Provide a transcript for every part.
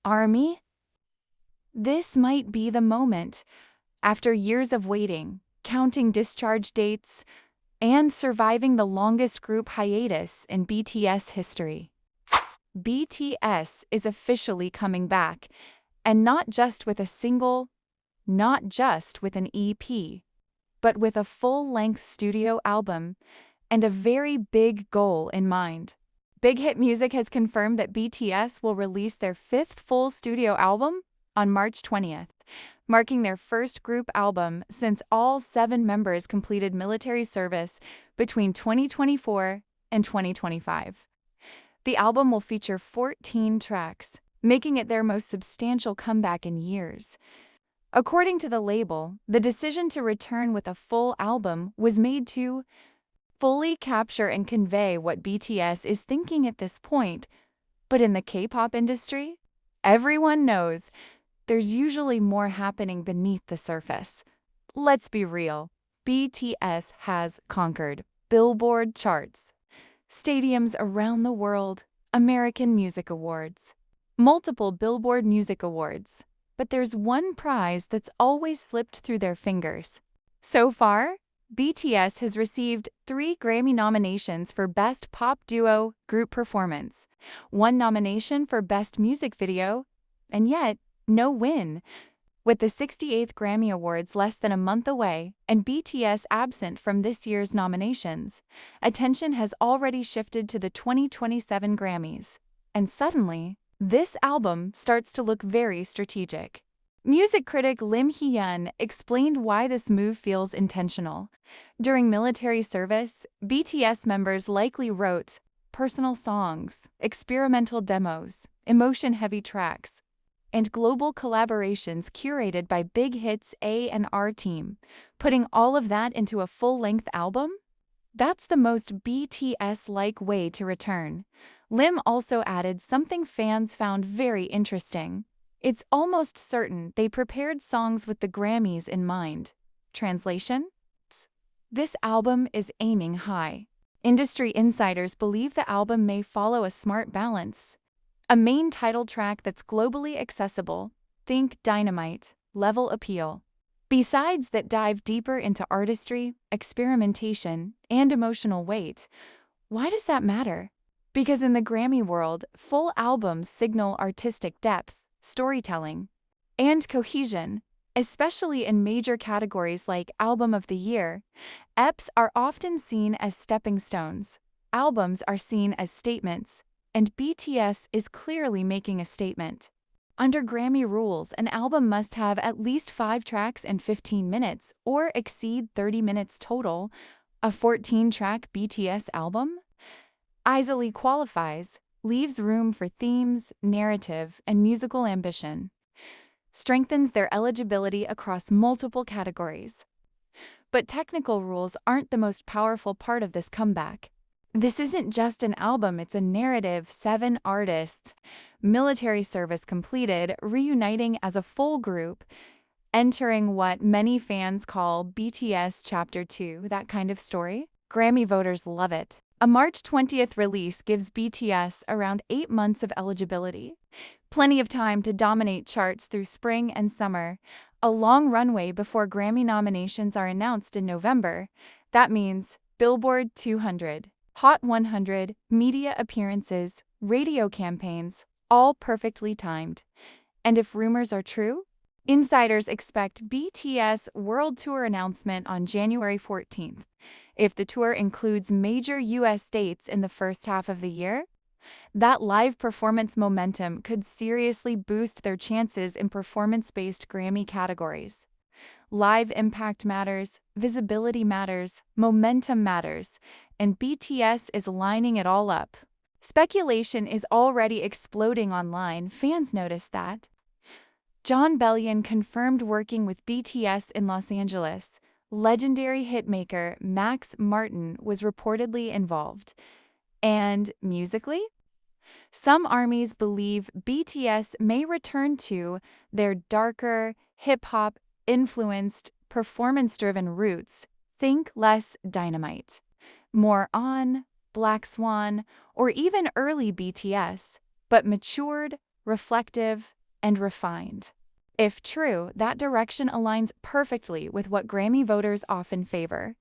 Army? This might be the moment. After years of waiting, counting discharge dates, and surviving the longest group hiatus in BTS history. BTS is officially coming back, and not just with a single, not just with an EP, but with a full-length studio album and a very big goal in mind. Big Hit Music has confirmed that BTS will release their fifth full studio album on March 20th, marking their first group album since all 7 members completed military service between 2024 and 2025. The album will feature 14 tracks, making it their most substantial comeback in years. According to the label, the decision to return with a full album was made to fully capture and convey what BTS is thinking at this point. But in the K-pop industry, everyone knows there's usually more happening beneath the surface. Let's be real, BTS has conquered Billboard charts, stadiums around the world, American Music Awards, multiple Billboard Music Awards. But there's one prize that's always slipped through their fingers. So far, BTS has received 3 Grammy nominations for Best Pop Duo Group Performance, 1 nomination for Best Music Video, and yet, no win. With the 68th Grammy Awards less than a month away and BTS absent from this year's nominations, attention has already shifted to the 2027 Grammys. And suddenly, this album starts to look very strategic. Music critic Lim Hee-yeon explained why this move feels intentional. During military service, BTS members likely wrote personal songs, experimental demos, emotion-heavy tracks, and global collaborations curated by Big Hit's A&R team. Putting all of that into a full-length album? That's the most BTS-like way to return. Lim also added something fans found very interesting. It's almost certain they prepared songs with the Grammys in mind. Translation? This album is aiming high. Industry insiders believe the album may follow a smart balance. A main title track that's globally accessible, think Dynamite, level appeal. Besides that dive deeper into artistry, experimentation, and emotional weight. Why does that matter? Because in the Grammy world, full albums signal artistic depth, storytelling, and cohesion, especially in major categories like Album of the Year. EPs are often seen as stepping stones. Albums are seen as statements, and BTS is clearly making a statement. Under Grammy rules, an album must have at least 5 tracks and 15 minutes, or exceed 30 minutes total. A 14-track BTS album easily qualifies, leaves room for themes, narrative, and musical ambition, strengthens their eligibility across multiple categories. But technical rules aren't the most powerful part of this comeback. This isn't just an album, it's a narrative. 7 artists, military service completed, reuniting as a full group, entering what many fans call BTS Chapter 2, that kind of story. Grammy voters love it. A March 20th release gives BTS around 8 months of eligibility. Plenty of time to dominate charts through spring and summer. A long runway before Grammy nominations are announced in November. That means Billboard 200. Hot 100, media appearances, radio campaigns, all perfectly timed. And if rumors are true, insiders expect BTS World Tour announcement on January 14th. If the tour includes major US dates in the first half of the year, that live performance momentum could seriously boost their chances in performance-based Grammy categories. Live impact matters, visibility matters, momentum matters, and BTS is lining it all up. Speculation is already exploding online. Fans notice that. Jon Bellion confirmed working with BTS in Los Angeles. Legendary hitmaker Max Martin was reportedly involved. And musically? Some ARMYs believe BTS may return to their darker, hip-hop influenced, performance-driven roots. Think less Dynamite, more On, Black Swan, or even early BTS, but matured, reflective, and refined. If true, that direction aligns perfectly with what Grammy voters often favor: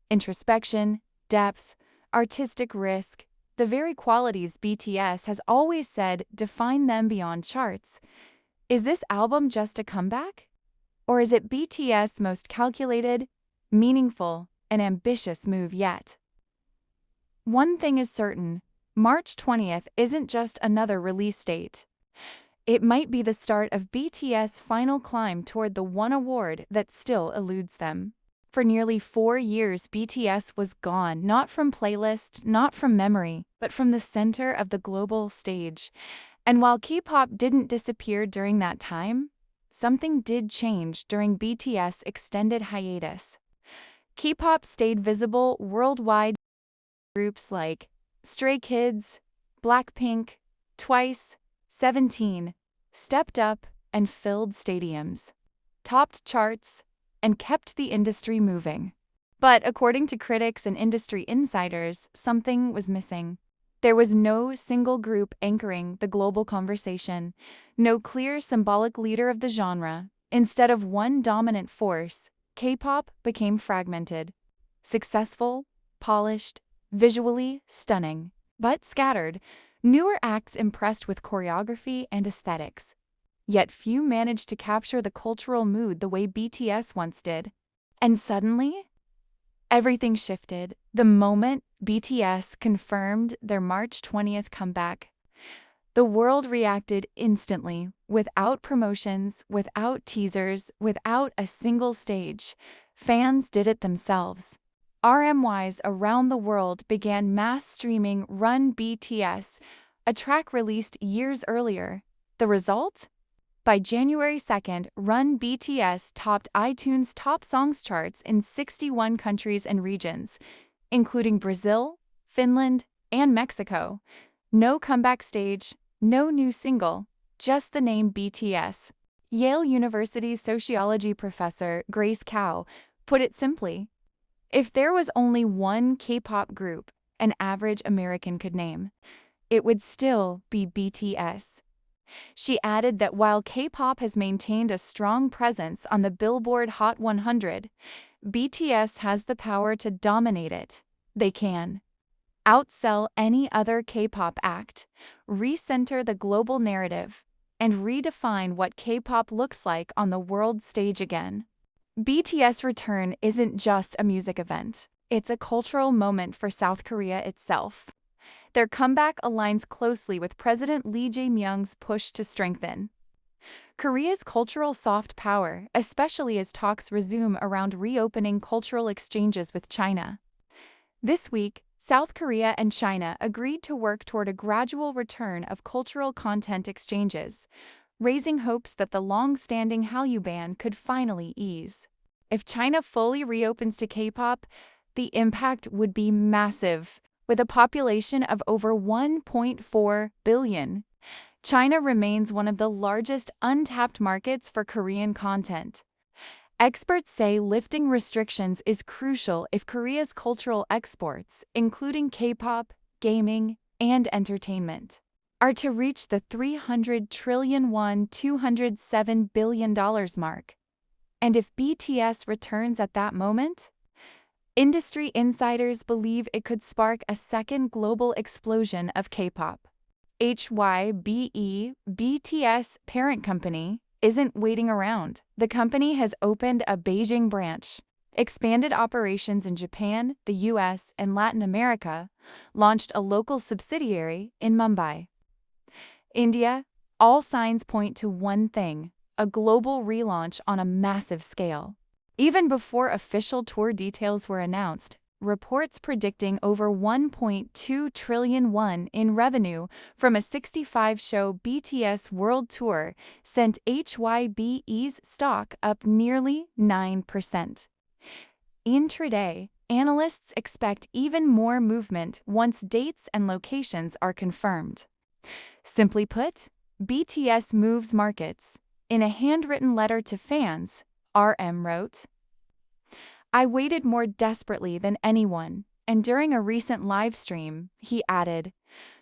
introspection, depth, artistic risk, the very qualities BTS has always said define them beyond charts. Is this album just a comeback? Or is it BTS' most calculated, meaningful, and ambitious move yet? One thing is certain: March 20th isn't just another release date. It might be the start of BTS' final climb toward the one award that still eludes them. For nearly 4 years, BTS was gone, not from playlist, not from memory, but from the center of the global stage. And while K-pop didn't disappear during that time, something did change during BTS' extended hiatus. K-pop stayed visible worldwide. Groups like Stray Kids, Blackpink, Twice, 17 stepped up and filled stadiums, topped charts, and kept the industry moving. But according to critics and industry insiders, something was missing. There was no single group anchoring the global conversation, no clear symbolic leader of the genre. Instead of one dominant force, K-pop became fragmented, successful, polished, visually stunning, but scattered. Newer acts impressed with choreography and aesthetics, yet few managed to capture the cultural mood the way BTS once did. And suddenly, everything shifted the moment BTS confirmed their March 20th comeback. The world reacted instantly, without promotions, without teasers, without a single stage. Fans did it themselves. RMYs around the world began mass streaming Run BTS, a track released years earlier. The result? By January 2nd, Run BTS topped iTunes Top Songs charts in 61 countries and regions, including Brazil, Finland, and Mexico. No comeback stage, no new single, just the name BTS. Yale University's sociology professor Grace Kao put it simply: if there was only one K-pop group an average American could name, it would still be BTS. She added that while K-pop has maintained a strong presence on the Billboard Hot 100, BTS has the power to dominate it. They can outsell any other K-pop act, recenter the global narrative, and redefine what K-pop looks like on the world stage again. BTS' return isn't just a music event. It's a cultural moment for South Korea itself. Their comeback aligns closely with President Lee Jae-myung's push to strengthen Korea's cultural soft power, especially as talks resume around reopening cultural exchanges with China. This week, South Korea and China agreed to work toward a gradual return of cultural content exchanges, raising hopes that the long-standing Hallyu ban could finally ease. If China fully reopens to K-pop, the impact would be massive. With a population of over 1.4 billion, China remains one of the largest untapped markets for Korean content. Experts say lifting restrictions is crucial if Korea's cultural exports, including K-pop, gaming, and entertainment, are to reach the 300 trillion won $207 billion mark. And if BTS returns at that moment, industry insiders believe it could spark a second global explosion of K-pop. HYBE, BTS parent company, isn't waiting around. The company has opened a Beijing branch, expanded operations in Japan, the US, and Latin America, launched a local subsidiary in Mumbai. India, all signs point to one thing: a global relaunch on a massive scale. Even before official tour details were announced, reports predicting over 1.2 trillion won in revenue from a 65-show BTS World Tour sent HYBE's stock up nearly 9%. Intraday, analysts expect even more movement once dates and locations are confirmed. Simply put, BTS moves markets. In a handwritten letter to fans, RM wrote, "I waited more desperately than anyone," and during a recent live stream, he added,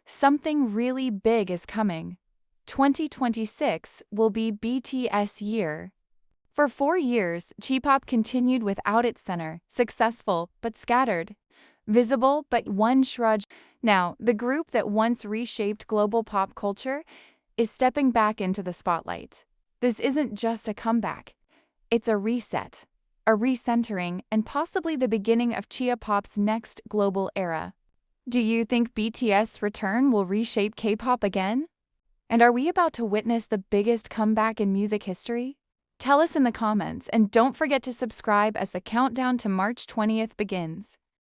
"Something really big is coming." 2026 will be BTS year. For 4 years, J-pop continued without its center, successful but scattered, visible but unshrugged. Now, the group that once reshaped global pop culture is stepping back into the spotlight. This isn't just a comeback, it's a reset, a recentering, and possibly the beginning of J-pop's next global era. Do you think BTS' return will reshape K-pop again? And are we about to witness the biggest comeback in music history? Tell us in the comments, and don't forget to subscribe as the countdown to March 20th begins.